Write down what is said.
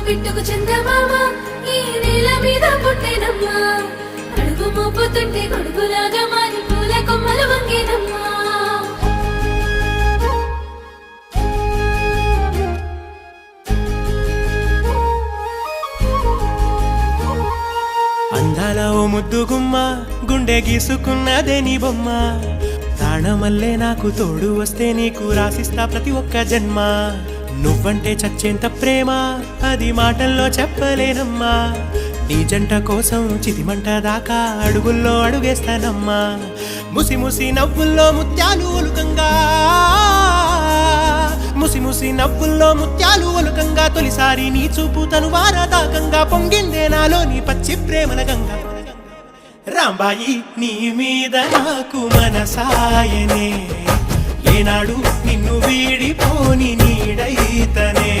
పిట్టుకు చందమామ ఈ నేల మీద పుట్టేనమ్మా అడుగు మోపుతుంటే గొడుగులాగా మారి పూల కొమ్మలు వంగేనమ్మా అందాల ఓ ముద్దు గుమ్మ గుండె గీసుకున్నదే నీ బొమ్మ ప్రాణమల్లే నాకు తోడు వస్తే నీకు రాసిస్తా ప్రతి ఒక్క జన్మ నువ్వంటే చచ్చేంత ప్రేమ అది మాటల్లో చెప్పలేనమ్మా నీ జంట కోసం చితిమంట దాకా అడుగుల్లో అడుగేస్తానమ్మా ముసి ముసి నవ్వుల్లో ముత్యాలు ఒలుకంగా ముసి ముసి నవ్వుల్లో ముత్యాలు ఒలుకంగా తొలిసారి నీ చూపు తను వారదాకంగా పొంగిందే నాలో నీ పచ్చి ప్రేమల గంగా రాంబాయి నీ మీద నాకు మనసాయనే ఏనాడు నిన్ను వీడిపోని నీడైతనే